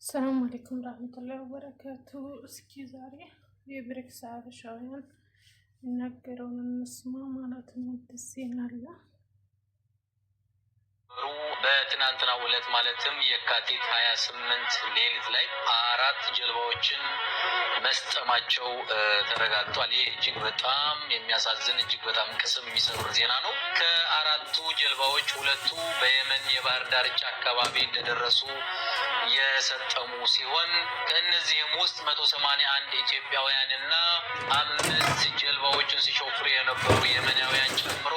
السلام عليكم ورحمة الله وبركاته. اسكي زاري የብሬክስ ሀበሻውያን የሚናገረውን እንስማ ማለት ነው። ደስ ይላል። በትናንትናው ዕለት ማለትም የካቲት 28 ሌሊት ላይ 4 ጀልባዎችን መስጠማቸው ተረጋግጧል። ይህ እጅግ በጣም የሚያሳዝን እጅግ በጣም ቅስም የሚሰብር ዜና ነው። ከአራቱ ጀልባዎች 2ቱ በየመን የባህር ዳርቻ አካባቢ እንደደረሱ የሰጠሙ ሲሆን ከእነዚህም ውስጥ 181 ኢትዮጵያውያንና 5 ጀልባዎችን ሲሾፍሩ የነበሩ የመናውያን ጨምሮ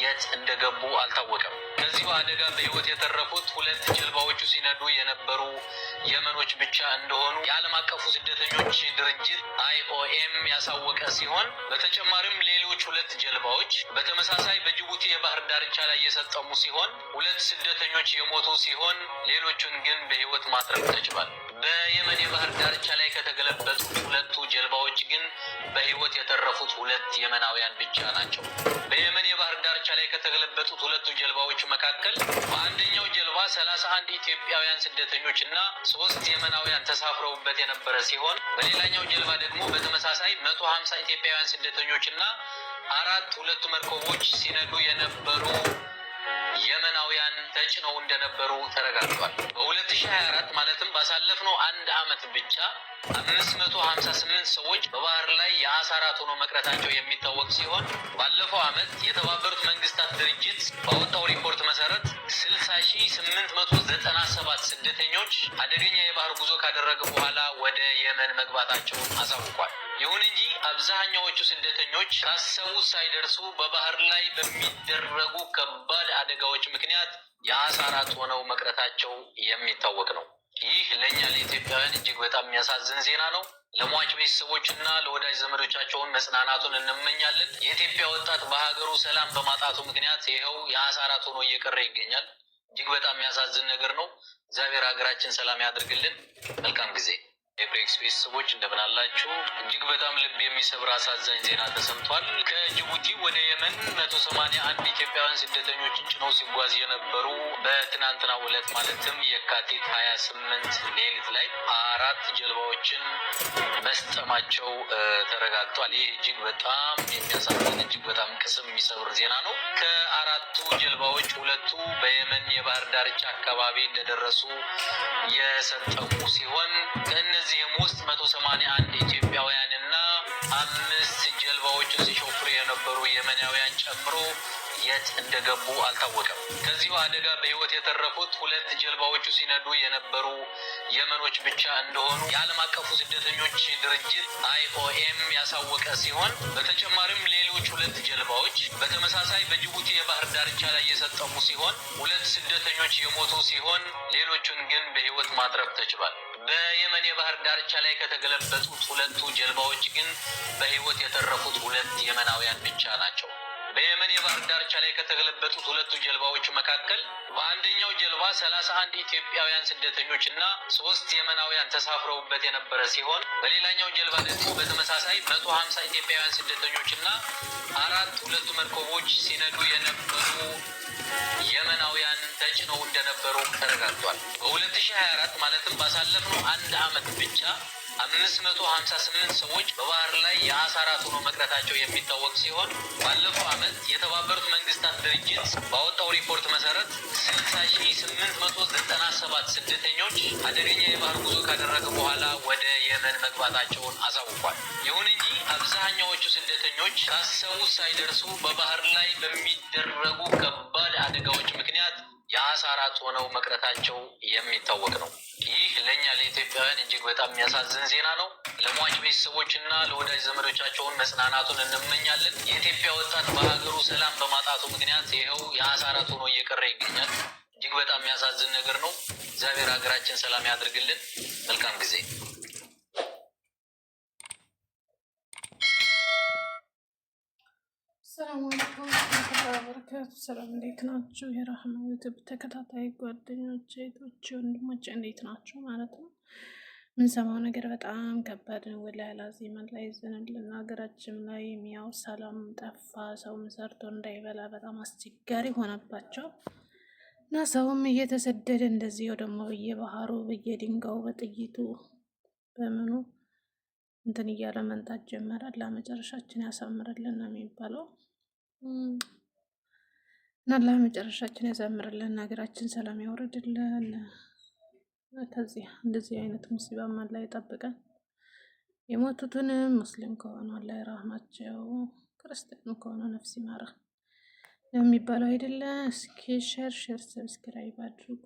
የት እንደገቡ አልታወቀም። ከዚሁ አደጋ በህይወት የተረፉት 2 ጀልባዎቹ ሲነዱ የነበሩ የመኖች ብቻ እንደሆኑ የዓለም አቀፉ ስደተኞች ድርጅት IOM ያሳወቀ ሲሆን በተጨማሪም ሌሎች 2 ጀልባዎች በተመሳሳይ በጅቡቲ የባህር ዳርቻ ላይ የሰጠሙ ሲሆን 2 ስደተኞች የሞቱ ሲሆን ሌሎቹን ግን በህይወት ማትረፍ ተችሏል። በየመን የባህር ዳርቻ ላይ ከተገለበጡት 2ቱ ጀልባዎች ግን በህይወት የተረፉት 2 የመናውያን ብቻ ናቸው። በየመን የባህር ዳርቻ ላይ ከተገለበጡት 2ቱ ጀልባዎች መካከል በአንደኛው ጀልባ 31 ኢትዮጵያውያን ስደተኞች እና 3 የመናውያን ተሳፍረውበት የነበረ ሲሆን በሌላኛው ጀልባ ደግሞ በተመሳሳይ 150 ኢትዮጵያውያን ስደተኞች እና 4 መርከቦች ሲነዱ የነበሩ የመናውያን ተጭነው እንደነበሩ ተረጋግጧል። በ2024 ማለትም ባሳለፍነው አንድ አመት ብቻ 558 ሰዎች በባህር ላይ የአሳ ራት ሆነው መቅረታቸው የሚታወቅ ሲሆን ባለፈው አመት የተባበሩት መንግስታት ድርጅት ባወጣው ሪፖርት መሰረት 60897 ስደተኞች አደገኛ የባህር ጉዞ ካደረጉ በኋላ ወደ የመን መግባታቸውን አሳውቋል። ይሁን እንጂ አብዛኛዎቹ ስደተኞች ካሰቡት ሳይደርሱ በባህር ላይ በሚደረጉ ከባድ አደጋዎች ምክንያት የአሳ ራት ሆነው መቅረታቸው የሚታወቅ ነው። ይህ ለኛ ለኢትዮጵያውያን እጅግ በጣም የሚያሳዝን ዜና ነው። ለሟች ቤተሰቦችና ለወዳጅ ዘመዶቻቸውን መጽናናቱን እንመኛለን። የኢትዮጵያ ወጣት በሀገሩ ሰላም በማጣቱ ምክንያት ይኸው የአሳ ራት ሆኖ እየቀረ ይገኛል። እጅግ በጣም የሚያሳዝን ነገር ነው። እግዚአብሔር ሀገራችን ሰላም ያድርግልን። መልካም ጊዜ። የብሬክስ ቤተሰቦች እንደምን አላችሁ? እጅግ በጣም ልብ የሚሰብር አሳዛኝ ዜና ተሰምቷል። ከጅቡቲ ወደ የመን 181 ኢትዮጵያውያን ስደተኞችን ጭነው ሲጓዝ የነበሩ በትናንትናው ዕለት ማለትም የካቲት 28 ሌሊት ላይ 4 ጀልባዎችን መስጠማቸው ተረጋግጧል። ይህ እጅግ በጣም የሚያሳዝን እጅግ በጣም ቅስም የሚሰብር ዜና ነው። ከአራቱ ጀልባዎች 2ቱ በየመን የባህር ዳርቻ አካባቢ እንደደረሱ የሰጠሙ ሲሆን ከእነዚህም ውስጥ 181 ኢትዮጵያውያንና 5 ጀልባዎችን ሲሾፍሩ የነበሩ የመናውያን ጨምሮ የት እንደገቡ አልታወቀም። ከዚሁ አደጋ በህይወት የተረፉት 2 ጀልባዎቹ ሲነዱ የነበሩ የመኖች ብቻ እንደሆኑ የዓለም አቀፉ ስደተኞች ድርጅት IOM ያሳወቀ ሲሆን በተጨማሪም ሌሎች 2 ጀልባዎች በተመሳሳይ በጅቡቲ የባህር ዳርቻ ላይ የሰጠሙ ሲሆን 2 ስደተኞች የሞቱ ሲሆን ሌሎቹን ግን በህይወት ማትረፍ ተችሏል። በየመን የባህር ዳርቻ ላይ ከተገለበጡት 2ቱ ጀልባዎች ግን በህይወት የተረፉት 2 የመናውያን ብቻ ናቸው። በየመን የባህር ዳርቻ ላይ ከተገለበጡት 2ቱ ጀልባዎች መካከል በአንደኛው ጀልባ 31 ኢትዮጵያውያን ስደተኞች እና 3 የመናውያን ተሳፍረውበት የነበረ ሲሆን በሌላኛው ጀልባ ደግሞ በተመሳሳይ 150 ኢትዮጵያውያን ስደተኞች እና 4 መርከቦች ሲነዱ የነበሩ የመናውያን ተጭነው እንደነበሩ ተረጋግጧል። በ2024 ማለትም ባሳለፍነው አንድ አመት ብቻ 558 ሰዎች በባህር ላይ የአሳ ራት ሆነው መቅረታቸው የሚታወቅ ሲሆን ባለፈው አመት የተባበሩት መንግስታት ድርጅት ባወጣው ሪፖርት መሰረት 60897 ስደተኞች አደገኛ የባህር ጉዞ ካደረጉ በኋላ ወደ የመን መግባታቸውን አሳውቋል። ይሁን እንጂ አብዛኛዎቹ ስደተኞች ካሰቡት ሳይደርሱ በባህር ላይ በሚደረጉ ከባድ አደጋዎች ምክንያት የአሳ ራት ሆነው መቅረታቸው የሚታወቅ ነው። ይህ ለኛ ለኢትዮጵያውያን እጅግ በጣም የሚያሳዝን ዜና ነው። ለሟች ቤተሰቦችና ለወዳጅ ዘመዶቻቸውን መጽናናቱን እንመኛለን። የኢትዮጵያ ወጣት በሀገሩ ሰላም በማጣቱ ምክንያት ይኸው የአሳ ራት ሆኖ እየቀረ ይገኛል። እጅግ በጣም የሚያሳዝን ነገር ነው። እግዚአብሔር ሀገራችን ሰላም ያድርግልን። መልካም ጊዜ። ሰላም አለይኩም ወራህመቱላሂ ወበረካቱ። ሰላም እንዴት ናችሁ? የራህማ ዩቲዩብ ተከታታይ ጓደኞቼ፣ እህቶቼ፣ ወንድሞቼ እንዴት ናችሁ ማለት ነው። ምንሰማው ነገር በጣም ከባድ ነው። ወላሂ ላዚም ላይ ዘንልን ሀገራችን ላይ ያው ሰላም ጠፋ። ሰው ሰርቶ እንዳይበላ በጣም አስቸጋሪ ሆነባቸው እና ሰውም እየተሰደደ እንደዚህው ደግሞ በየባህሩ በየድንጋዩ በጥይቱ በምኑ እንትን እያለ መንጣት ጀመረ። ለመጨረሻችን ያሳምርልን ነው የሚባለው። እና ለመጨረሻችን ያሳምርልን፣ ሀገራችን ሰላም ያወርድልን። ከዚህ እንደዚህ አይነት ሙሲባም አላህ ይጠብቀን። የሞቱትንም ሙስሊም ከሆኑ አላህ ይራህማቸው፣ ክርስቲያኑ ከሆኑ ነፍስ ይማረ የሚባለው አይደለ? እስኪ ሸር ሰብስክራይብ አድርጉ።